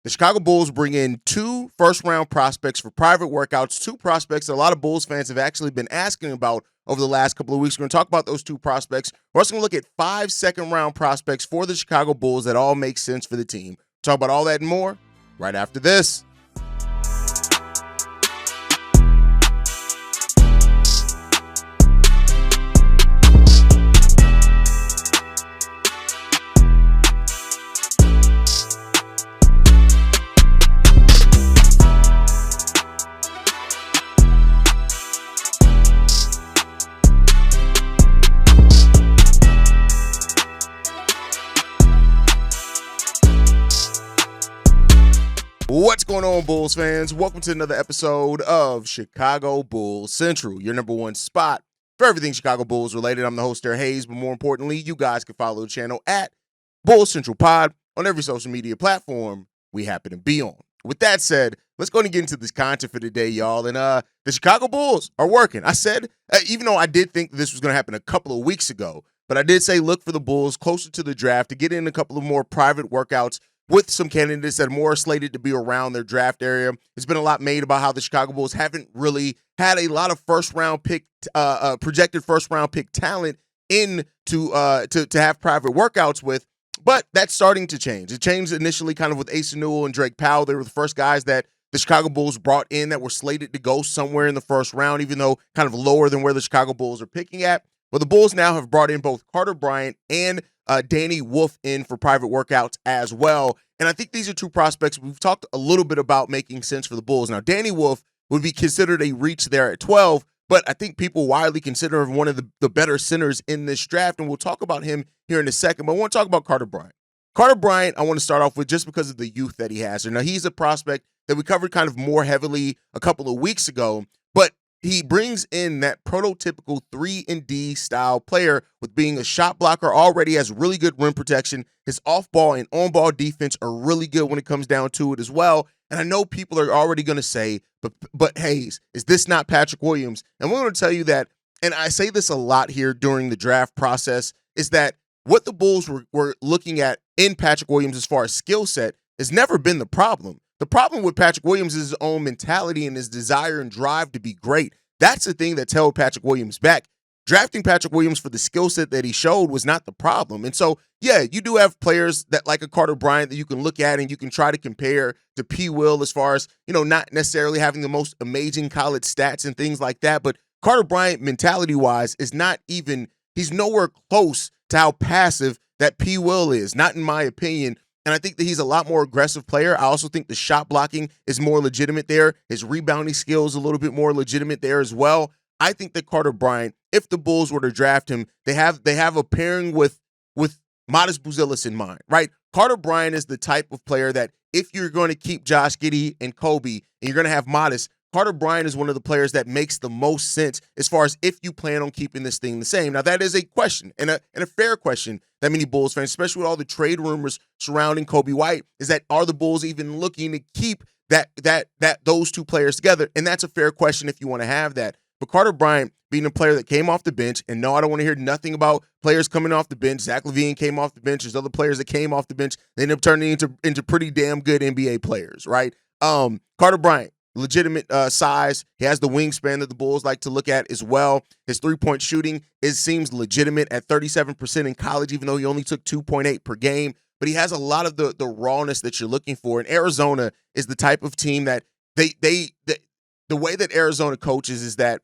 The Chicago Bulls bring in 2 first-round prospects for private workouts, 2 prospects that a lot of Bulls fans have actually been asking about over the last couple of weeks. We're going to talk about those 2 prospects. We're also going to look at 5 second-round prospects for the Chicago Bulls that all make sense for the team. Talk about all that and more right after this. What's going on, Bulls fans? Welcome to another episode of Chicago Bulls Central, your number one spot for everything Chicago Bulls related. I'm the host, Derek Hayes, but more importantly, you guys can follow the channel at Bulls Central Pod on every social media platform we happen to be on. With that said, let's go and get into this content for today, y'all. And the Chicago Bulls are working. I said, even though I did think this was going to happen a couple of weeks ago, but I did say look for the Bulls closer to the draft to get in a couple of more private workouts with some candidates that are more slated to be around their draft area. There's been a lot made about how the Chicago Bulls haven't really had a lot of projected first-round pick talent in to have private workouts with, but that's starting to change. It changed initially kind of with Asa Newell and Drake Powell. They were the first guys that the Chicago Bulls brought in that were slated to go somewhere in the first round, even though kind of lower than where the Chicago Bulls are picking at. But the Bulls now have brought in both Carter Bryant and Danny Wolf in for private workouts as well. And I think these are 2 prospects we've talked a little bit about making sense for the Bulls. Now, Danny Wolf would be considered a reach there at 12, but I think people widely consider him one of the better centers in this draft, and we'll talk about him here in a second. But I want to talk about Carter Bryant. Carter Bryant, I want to start off with just because of the youth that he has. Now, he's a prospect that we covered kind of more heavily a couple of weeks ago, but he brings in that prototypical 3-and-D style player with being a shot blocker, already has really good rim protection. His off-ball and on-ball defense are really good when it comes down to it as well. And I know people are already going to say, but Hayes, is this not Patrick Williams? And we're going to tell you that, and I say this a lot here during the draft process, is that what the Bulls were looking at in Patrick Williams as far as skill set has never been the problem. The problem with Patrick Williams is his own mentality and his desire and drive to be great. That's the thing that held Patrick Williams back. Drafting Patrick Williams for the skill set that he showed was not the problem. And so, yeah, you do have players that like a Carter Bryant that you can look at and you can try to compare to P. Will as far as, not necessarily having the most amazing college stats and things like that. But Carter Bryant, mentality-wise, is not even – he's nowhere close to how passive that P. Will is, not in my opinion. And I think that he's a lot more aggressive player. I also think the shot blocking is more legitimate there. His rebounding skills a little bit more legitimate there as well. I think that Carter Bryant, if the Bulls were to draft him, they have a pairing with Matas Buzelis in mind, right? Carter Bryant is the type of player that if you're going to keep Josh Giddey and Koby and you're going to have Matas, Carter Bryant is one of the players that makes the most sense as far as if you plan on keeping this thing the same. Now, that is a question and a fair question that many Bulls fans, especially with all the trade rumors surrounding Kobe White, is that are the Bulls even looking to keep those 2 players together? And that's a fair question if you want to have that. But Carter Bryant being a player that came off the bench, and no, I don't want to hear nothing about players coming off the bench. Zach LaVine came off the bench. There's other players that came off the bench. They ended up turning into pretty damn good NBA players, right? Carter Bryant, legitimate size. He has the wingspan that the Bulls like to look at as well. His 3-point shooting seems legitimate at 37% in college, even though he only took 2.8 per game. But he has a lot of the rawness that you're looking for. And Arizona is the type of team that the way that Arizona coaches is that,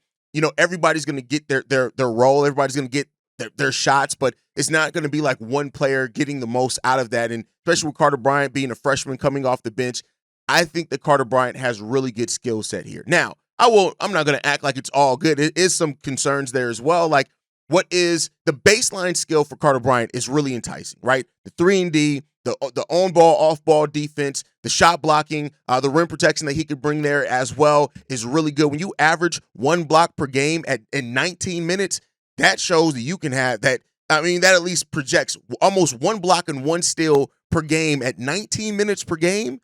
everybody's going to get their role. Everybody's going to get their shots, but it's not going to be like one player getting the most out of that. And especially with Carter Bryant being a freshman coming off the bench, I think that Carter Bryant has really good skill set here. Now, I'm not going to act like it's all good. It is some concerns there as well. Like, what is the baseline skill for Carter Bryant is really enticing, right? The 3-and-D, the on-ball, off-ball defense, the shot blocking, the rim protection that he could bring there as well is really good. When you average 1 block per game in 19 minutes, that shows that you can have that. I mean, that at least projects almost 1 block and 1 steal per game at 19 minutes per game.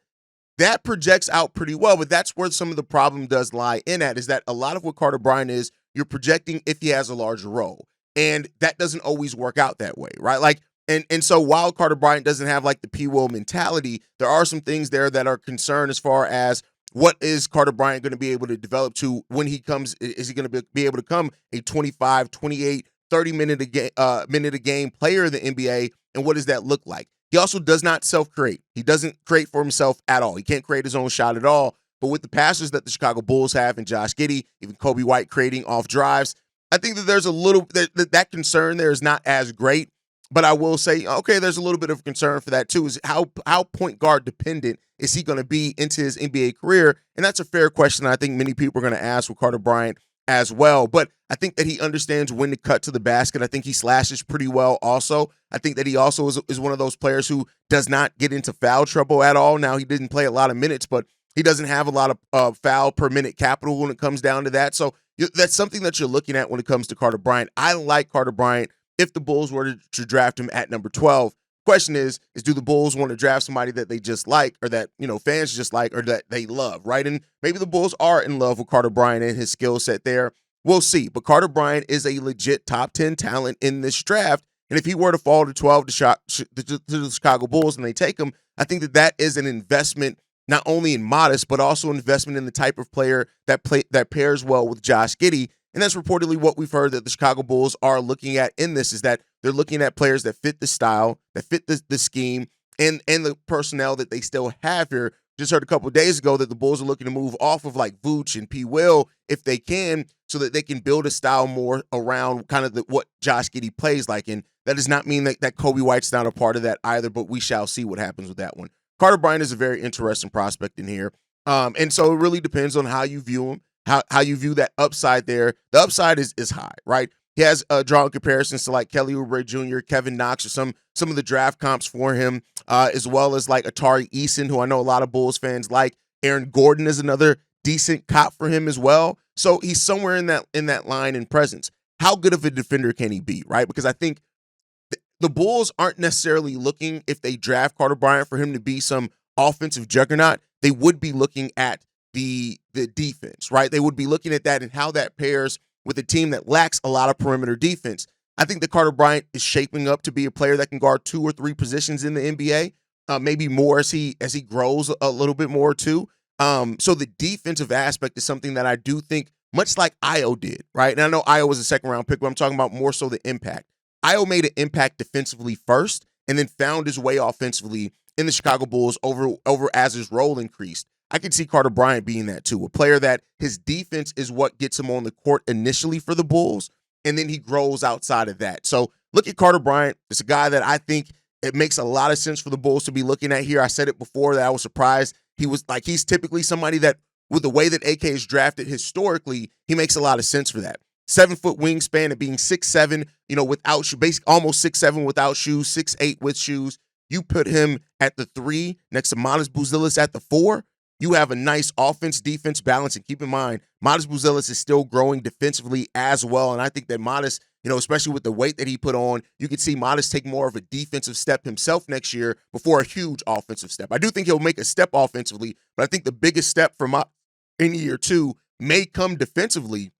That projects out pretty well, but that's where some of the problem does lie in at, is that a lot of what Carter Bryant is, you're projecting if he has a larger role. And that doesn't always work out that way, right? Like, And so while Carter Bryant doesn't have like the P. Will mentality, there are some things there that are concerned as far as what is Carter Bryant going to be able to develop to when he comes. Is he going to be able to come a 25, 28, 30 minute a game player in the NBA? And what does that look like? He also does not self-create. He doesn't create for himself at all. He can't create his own shot at all. But with the passers that the Chicago Bulls have and Josh Giddey, even Koby White creating off drives, I think that there's a little that concern there is not as great. But I will say, okay, there's a little bit of concern for that too. Is how point guard dependent is he going to be into his NBA career? And that's a fair question. I think many people are going to ask with Carter Bryant as well. But I think that he understands when to cut to the basket. I think he slashes pretty well also. I think that he also is one of those players who does not get into foul trouble at all. Now, he didn't play a lot of minutes, but he doesn't have a lot of foul per minute capital when it comes down to that. So that's something that you're looking at when it comes to Carter Bryant. I like Carter Bryant if the Bulls were to draft him at number 12. Question is do the Bulls want to draft somebody that they just like, or that, fans just like, or that they love, right? And maybe the Bulls are in love with Carter Bryant and his skill set there. We'll see. But Carter Bryant is a legit top 10 talent in this draft. And if he were to fall to 12 to the Chicago Bulls and they take him, I think that is an investment not only in Matas, but also an investment in the type of player that pairs well with Josh Giddey. And that's reportedly what we've heard that the Chicago Bulls are looking at in this, is that they're looking at players that fit the style, that fit the scheme, and the personnel that they still have here. Just heard a couple of days ago that the Bulls are looking to move off of like Vooch and P. Will if they can, so that they can build a style more around kind of what Josh Giddey plays like. And that does not mean that Koby White's not a part of that either, but we shall see what happens with that one. Carter Bryant is a very interesting prospect in here. And so it really depends on how you view him. How you view that upside there. The upside is high, right? He has drawn comparisons to like Kelly Oubre Jr., Kevin Knox, or some of the draft comps for him, as well as like Atari Eason, who I know a lot of Bulls fans like. Aaron Gordon is another decent cop for him as well. So he's somewhere in that line in presence. How good of a defender can he be, right? Because I think the Bulls aren't necessarily looking, if they draft Carter Bryant, for him to be some offensive juggernaut. They would be looking at the defense, right? They would be looking at that and how that pairs with a team that lacks a lot of perimeter defense. I think that Carter Bryant is shaping up to be a player that can guard 2 or 3 positions in the NBA, maybe more as he grows a little bit more too. So the defensive aspect is something that I do think, much like Io did, right? And I know Io was a second-round pick, but I'm talking about more so the impact. Io made an impact defensively first and then found his way offensively in the Chicago Bulls over as his role increased. I could see Carter Bryant being that too, a player that his defense is what gets him on the court initially for the Bulls, and then he grows outside of that. So look at Carter Bryant. It's a guy that I think it makes a lot of sense for the Bulls to be looking at here. I said it before that I was surprised. He's typically somebody that, with the way that AK is drafted historically, he makes a lot of sense for that. 7-foot wingspan and being 6'7", without shoes, basically almost 6'7" without shoes, 6'8" with shoes. You put him at the 3 next to Matas Buzelis at the 4. You have a nice offense-defense balance. And keep in mind, Matas Buzelis is still growing defensively as well. And I think that Matas, especially with the weight that he put on, you could see Matas take more of a defensive step himself next year before a huge offensive step. I do think he'll make a step offensively, but I think the biggest step for Matas in year 2 may come defensively.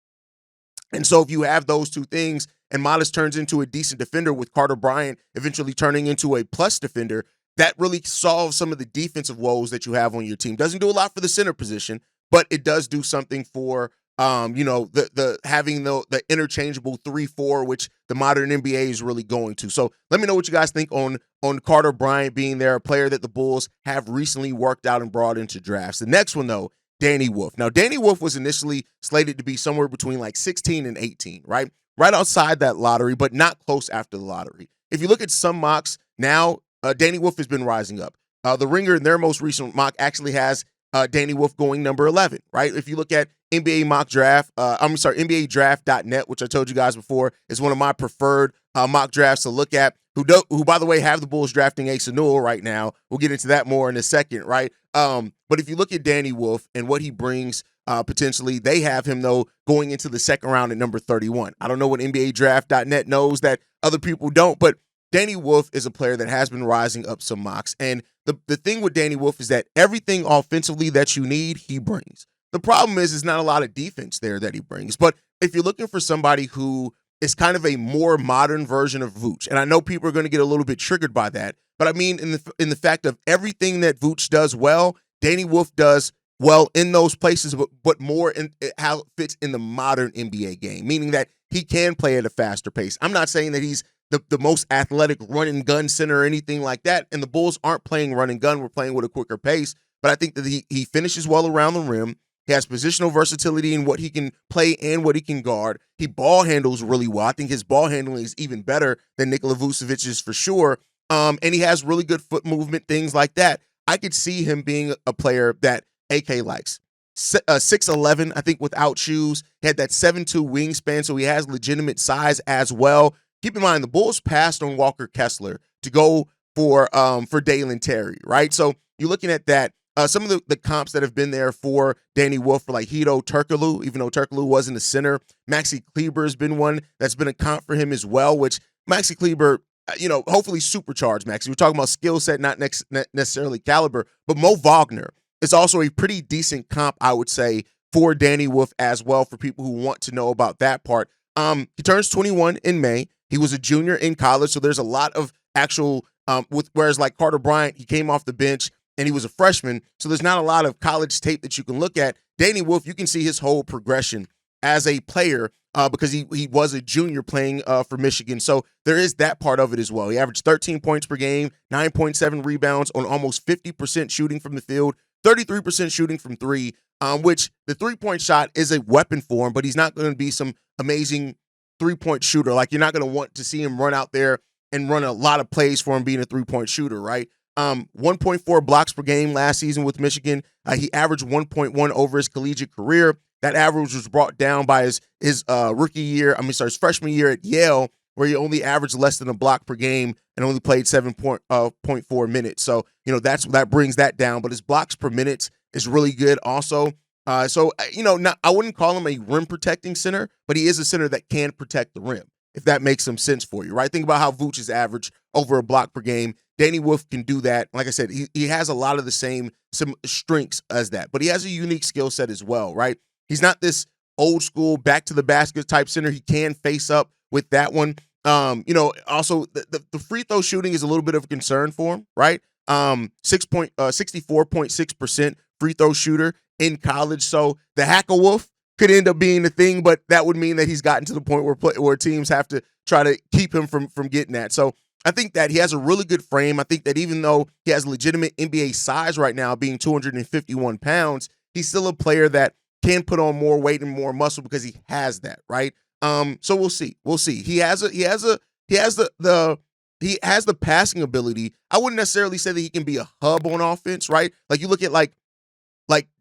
And so if you have those two things and Matas turns into a decent defender with Carter Bryant eventually turning into a plus defender, that really solves some of the defensive woes that you have on your team. Doesn't do a lot for the center position, but it does do something for the having the interchangeable 3-4, which the modern NBA is really going to. So let me know what you guys think on Carter Bryant being there, a player that the Bulls have recently worked out and brought into drafts. The next one, though, Danny Wolf. Now, Danny Wolf was initially slated to be somewhere between like 16 and 18, right? Right outside that lottery, but not close after the lottery. If you look at some mocks now, Danny Wolf has been rising up. The Ringer in their most recent mock actually has Danny Wolf going number 11, right? If you look at NBA mock draft, NBA draft.net, which I told you guys before is one of my preferred mock drafts to look at, who by the way have the Bulls drafting Asa Newell right now. We'll get into that more in a second, right? But if you look at Danny Wolf and what he brings potentially, they have him though going into the second round at number 31. I don't know what NBA draft.net knows that other people don't, but Danny Wolf is a player that has been rising up some mocks. And the thing with Danny Wolf is that everything offensively that you need, he brings. The problem is not a lot of defense there that he brings. But if you're looking for somebody who is kind of a more modern version of Vooch. And I know people are going to get a little bit triggered by that, but I mean in the fact of everything that Vooch does well, Danny Wolf does well in those places, but more in how it fits in the modern NBA game, meaning that he can play at a faster pace. I'm not saying that he's the most athletic run and gun center or anything like that, and the Bulls aren't playing run and gun. We're playing with a quicker pace, but I think that he finishes well around the rim. He has positional versatility in what he can play and what he can guard. He ball handles really well. I think his ball handling is even better than Nikola Vucevic's for sure. And he has really good foot movement, things like that. I could see him being a player that AK likes. 6'11", I think, without shoes. He had that 7'2" wingspan, so he has legitimate size as well. Keep in mind, the Bulls passed on Walker Kessler to go for Dalen Terry, right? So you're looking at that. Some of the comps that have been there for Danny Wolf for like Hedo Turkoglu, even though Turkoglu wasn't a center. Maxi Kleber has been one that's been a comp for him as well, which Maxi Kleber, hopefully supercharged Maxi. We're talking about skill set, not necessarily caliber, but Mo Wagner is also a pretty decent comp, I would say, for Danny Wolf as well, for people who want to know about that part. He turns 21 in May. He was a junior in college, so there's a lot of actual, whereas like Carter Bryant, he came off the bench, and he was a freshman, so there's not a lot of college tape that you can look at. Danny Wolf, you can see his whole progression as a player because he was a junior playing for Michigan, so there is that part of it as well. He averaged 13 points per game, 9.7 rebounds on almost 50% shooting from the field, 33% shooting from three, which the three-point shot is a weapon for him, but he's not going to be some amazing three-point shooter. Like, you're not going to want to see him run out there and run a lot of plays for him being a three-point shooter, right? 1.4 blocks per game last season with Michigan. He averaged 1.1 over his collegiate career. That average was brought down by his freshman year at Yale, where he only averaged less than a block per game and only played 7.4 minutes. So, that brings that down. But his blocks per minute is really good also. I wouldn't call him a rim protecting center, but he is a center that can protect the rim, if that makes some sense for you, right? Think about how Vooch is average over a block per game. Danny Wolf can do that. Like I said, he has a lot of some strengths as that, but he has a unique skill set as well, right? He's not this old school back to the basket type center. He can face up with that one. Also the free throw shooting is a little bit of a concern for him, right? 64.6% free throw shooter in college. So the Hacker Wolf could end up being the thing, but that would mean that he's gotten to the point where teams have to try to keep him from getting that. So I think that he has a really good frame. I think that even though he has legitimate NBA size right now, being 251 pounds, he's still a player that can put on more weight and more muscle because he has that, right? So we'll see. He has the passing ability. I wouldn't necessarily say that he can be a hub on offense, right? Like, you look at like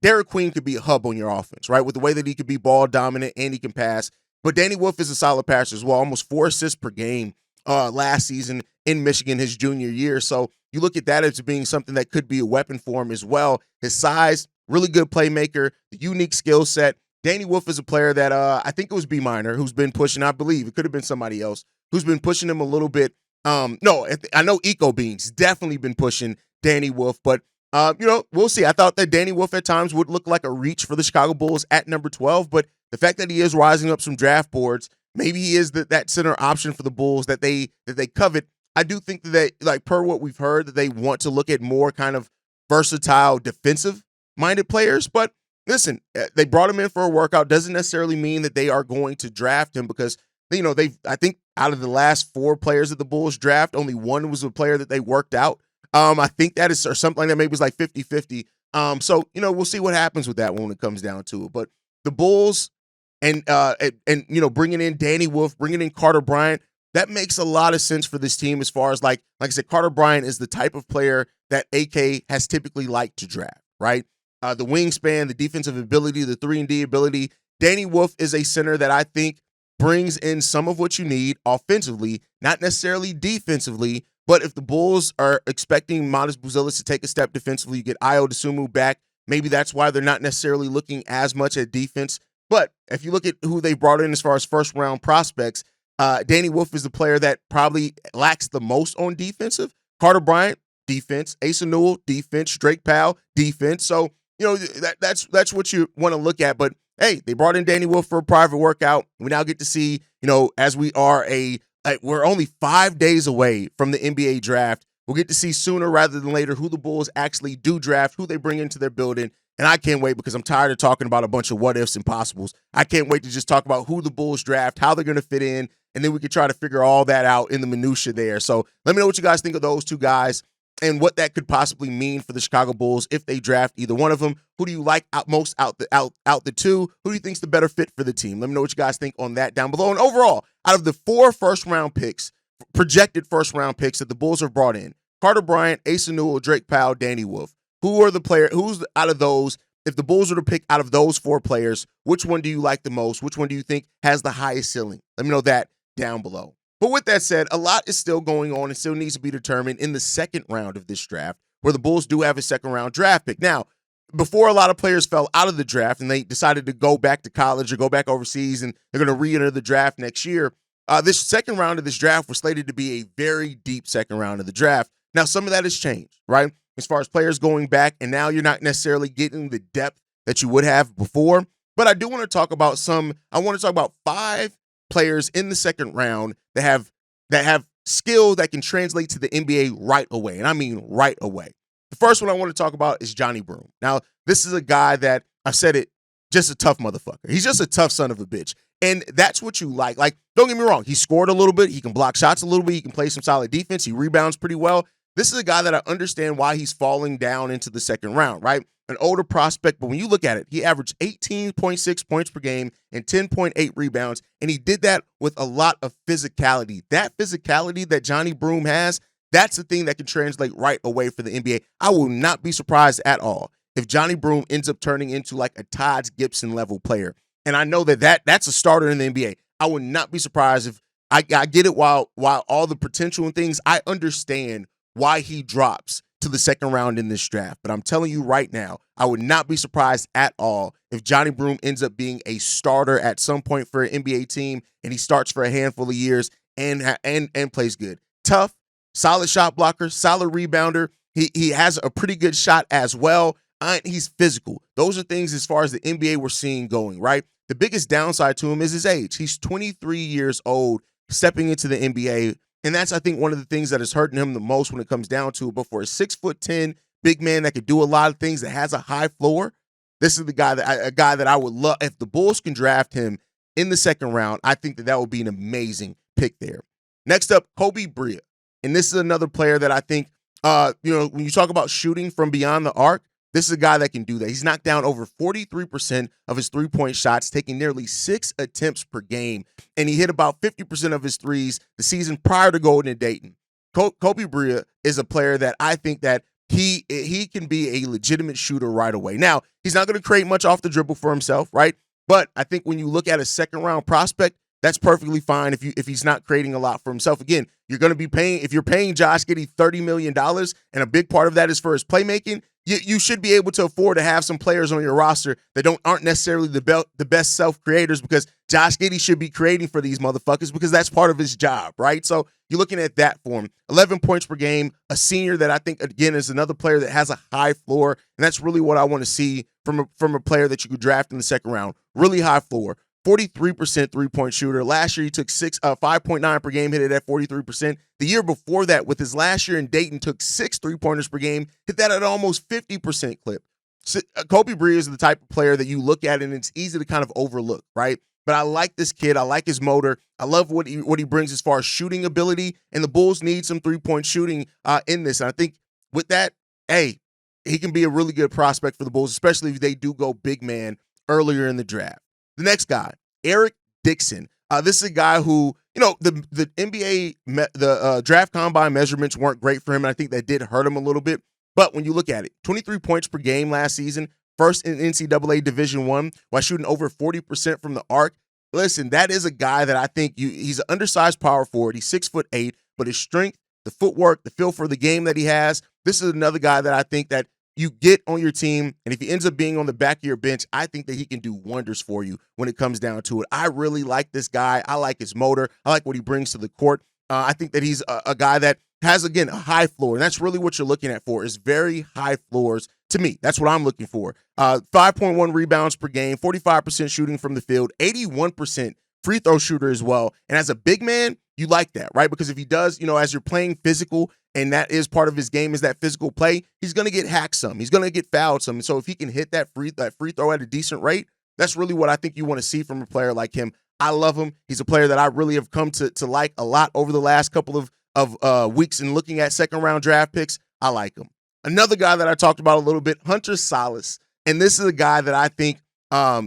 Derek Queen could be a hub on your offense, right? With the way that he could be ball dominant and he can pass. But Danny Wolf is a solid passer as well, almost 4 assists per game last season in Michigan, his junior year. So you look at that as being something that could be a weapon for him as well. His size, really good playmaker, the unique skill set. Danny Wolf is a player that I think it was B Minor who's been pushing. I believe it could have been somebody else who's been pushing him a little bit. I know Eco Beans definitely been pushing Danny Wolf, but we'll see. I thought that Danny Wolf at times would look like a reach for the Chicago Bulls at number 12, but the fact that he is rising up some draft boards, maybe he is that center option for the Bulls that they covet. I do think that like per what we've heard, that they want to look at more kind of versatile defensive-minded players. But listen, they brought him in for a workout. Doesn't necessarily mean that they are going to draft him because I think out of the last 4 players that the Bulls draft, only one was a player that they worked out. I think that is or something like that maybe was like 50-50. So we'll see what happens with that when it comes down to it. But the Bulls and bringing in Danny Wolf, bringing in Carter Bryant, that makes a lot of sense for this team as far as like I said, Carter Bryant is the type of player that AK has typically liked to draft, right? The wingspan, the defensive ability, the 3-and-D ability. Danny Wolf is a center that I think brings in some of what you need offensively, not necessarily defensively. But if the Bulls are expecting Matas Buzelis to take a step defensively, you get Ayo Dosunmu back. Maybe that's why they're not necessarily looking as much at defense. But if you look at who they brought in as far as first-round prospects, Danny Wolf is the player that probably lacks the most on defensive. Carter Bryant, defense. Asa Newell, defense. Drake Powell, defense. So, that's what you want to look at. But hey, they brought in Danny Wolf for a private workout. We now get to see, as we are we're only 5 days away from the NBA draft. We'll get to see sooner rather than later who the Bulls actually do draft, who they bring into their building. And I can't wait because I'm tired of talking about a bunch of what ifs and possibles. I can't wait to just talk about who the Bulls draft, how they're going to fit in, and then we can try to figure all that out in the minutia there. So let me know what you guys think of those two guys and what that could possibly mean for the Chicago Bulls if they draft either one of them. Who do you like most out the two? Who do you think's the better fit for the team? Let me know what you guys think on that down below. And overall, out of the 4 first-round picks, projected first-round picks that the Bulls have brought in, Carter Bryant, Asa Newell, Drake Powell, Danny Wolf, who's out of those, if the Bulls were to pick out of those 4 players, which one do you like the most? Which one do you think has the highest ceiling? Let me know that down below. But with that said, a lot is still going on and still needs to be determined in the second round of this draft, where the Bulls do have a second-round draft pick. Now, before a lot of players fell out of the draft and they decided to go back to college or go back overseas and they're going to re-enter the draft next year, this second round of this draft was slated to be a very deep second round of the draft. Now, some of that has changed, right? As far as players going back, and now you're not necessarily getting the depth that you would have before. But I do want to talk about 5 players in the second round that have skill that can translate to the NBA right away. And I mean right away. The first one I want to talk about is Johni Broome. Now, this is a guy that, I've said it, just a tough motherfucker. He's just a tough son of a bitch. And that's what you like. Like, don't get me wrong. He scored a little bit. He can block shots a little bit. He can play some solid defense. He rebounds pretty well. This is a guy that I understand why he's falling down into the second round, right? An older prospect, but when you look at it, he averaged 18.6 points per game and 10.8 rebounds, and he did that with a lot of physicality. That physicality that Johni Broome has, that's the thing that can translate right away for the NBA. I will not be surprised at all if Johni Broome ends up turning into like a Taj Gibson level player. And I know that's a starter in the NBA. I would not be surprised if I get it while all the potential and things, I understand why he drops to the second round in this draft. But I'm telling you right now, I would not be surprised at all if Johni Broome ends up being a starter at some point for an NBA team and he starts for a handful of years and plays good. Tough, solid shot blocker, solid rebounder. He has a pretty good shot as well. He's physical. Those are things as far as the NBA we're seeing going, right? The biggest downside to him is his age. He's 23 years old, stepping into the NBA. And that's, I think, one of the things that is hurting him the most when it comes down to it. But for a 6'10" big man that could do a lot of things, that has a high floor, this is a guy that I would love. If the Bulls can draft him in the second round, I think that would be an amazing pick there. Next up, Koby Brea. And this is another player that I think, when you talk about shooting from beyond the arc, this is a guy that can do that. He's knocked down over 43% of his three-point shots, taking nearly 6 attempts per game. And he hit about 50% of his threes the season prior to going to Dayton. Koby Brea is a player that I think that he can be a legitimate shooter right away. Now, he's not going to create much off the dribble for himself, right? But I think when you look at a second-round prospect, that's perfectly fine if he's not creating a lot for himself. Again, you're going to be paying, if you're paying Josh Giddey $30 million, and a big part of that is for his playmaking, you should be able to afford to have some players on your roster that aren't necessarily the best self-creators, because Josh Giddey should be creating for these motherfuckers because that's part of his job, right? So you're looking at that for him. 11 points per game, a senior that I think, again, is another player that has a high floor, and that's really what I want to see from a player that you could draft in the second round. Really high floor. 43% three-point shooter. Last year, he took 5.9 per game, hit it at 43%. The year before that, with his last year in Dayton, took 6 three-pointers per game, hit that at almost 50% clip. So, Koby Brea is the type of player that you look at and it's easy to kind of overlook, right? But I like this kid. I like his motor. I love what he brings as far as shooting ability, and the Bulls need some three-point shooting in this. And I think with that, he can be a really good prospect for the Bulls, especially if they do go big man earlier in the draft. The next guy, Eric Dixon. This is a guy who, the NBA, draft combine measurements weren't great for him, and I think that did hurt him a little bit. But when you look at it, 23 points per game last season, first in NCAA Division I, while shooting over 40% from the arc. Listen, that is a guy that I think he's an undersized power forward. He's 6'8", but his strength, the footwork, the feel for the game that he has, this is another guy that I think that you get on your team, and if he ends up being on the back of your bench, I think that he can do wonders for you when it comes down to it. I really like this guy. I like his motor. I like what he brings to the court. I think that he's a guy that has, again, a high floor. And that's really what you're looking at for, is very high floors. To me, that's what I'm looking for. 5.1 rebounds per game, 45% shooting from the field, 81% free throw shooter as well. And as a big man, you like that, right? Because if he does, as you're playing physical, and that is part of his game, is that physical play, he's going to get hacked some. He's going to get fouled some. And so if he can hit that free throw at a decent rate, that's really what I think you want to see from a player like him. I love him. He's a player that I really have come to like a lot over the last couple of weeks and looking at second-round draft picks. I like him. Another guy that I talked about a little bit, Hunter Salas. And this is a guy that I think,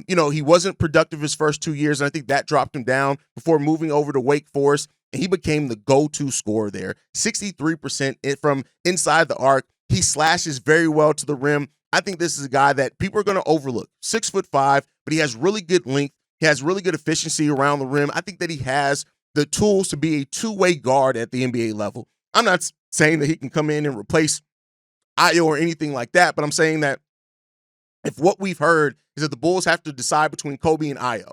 he wasn't productive his first 2 years, and I think that dropped him down before moving over to Wake Forest. And he became the go-to scorer there. 63% from inside the arc. He slashes very well to the rim. I think this is a guy that people are going to overlook. 6'5", but he has really good length. He has really good efficiency around the rim. I think that he has the tools to be a two-way guard at the NBA level. I'm not saying that he can come in and replace Ayo or anything like that, but I'm saying that if what we've heard is that the Bulls have to decide between Koby and Ayo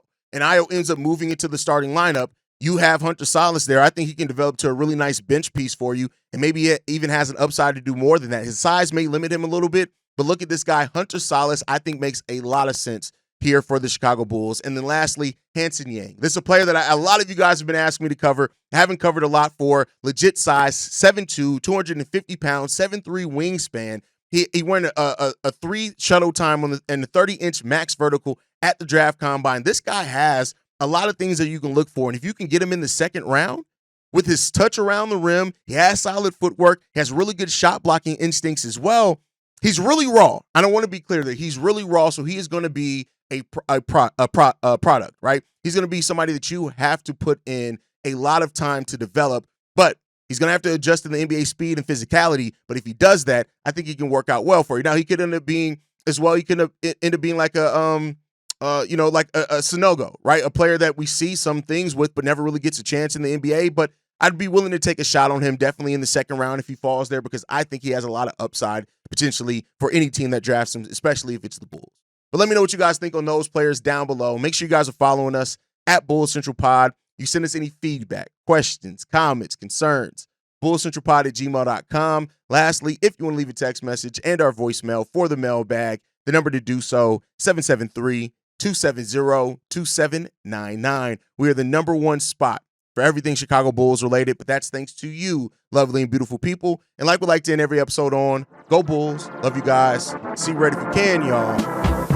ends up moving into the starting lineup, you have Hunter Salas there. I think he can develop to a really nice bench piece for you, and maybe he even has an upside to do more than that. His size may limit him a little bit, but look at this guy, Hunter Salas, I think makes a lot of sense here for the Chicago Bulls. And then lastly, Hanson Yang. This is a player that a lot of you guys have been asking me to cover. I haven't covered a lot for. Legit size, 7'2", 250 pounds, 7'3" wingspan. He won a 3 shuttle time and the 30-inch max vertical at the draft combine. This guy has a lot of things that you can look for. And if you can get him in the second round with his touch around the rim, he has solid footwork, he has really good shot blocking instincts as well. He's really raw. I don't want to be clear that he's really raw, so he is going to be a product, right? He's going to be somebody that you have to put in a lot of time to develop, but he's going to have to adjust to the NBA speed and physicality. But if he does that, I think he can work out well for you. Now, he could end up being as well. He could end up being like a Sonogo, right? A player that we see some things with, but never really gets a chance in the NBA. But I'd be willing to take a shot on him definitely in the second round if he falls there, because I think he has a lot of upside potentially for any team that drafts him, especially if it's the Bulls. But let me know what you guys think on those players down below. Make sure you guys are following us at Bulls Central Pod. You send us any feedback, questions, comments, concerns, bullscentralpod@gmail.com. Lastly, if you want to leave a text message and our voicemail for the mailbag, the number to do so, 773-270-2799. We are the number one spot for everything Chicago Bulls related, but that's thanks to you, lovely and beautiful people. And like we like to end every episode on, go Bulls. Love you guys. See you ready if you can, y'all.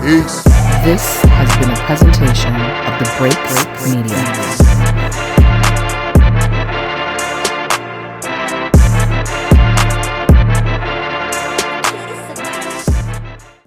Peace. This has been a presentation of the Break Media.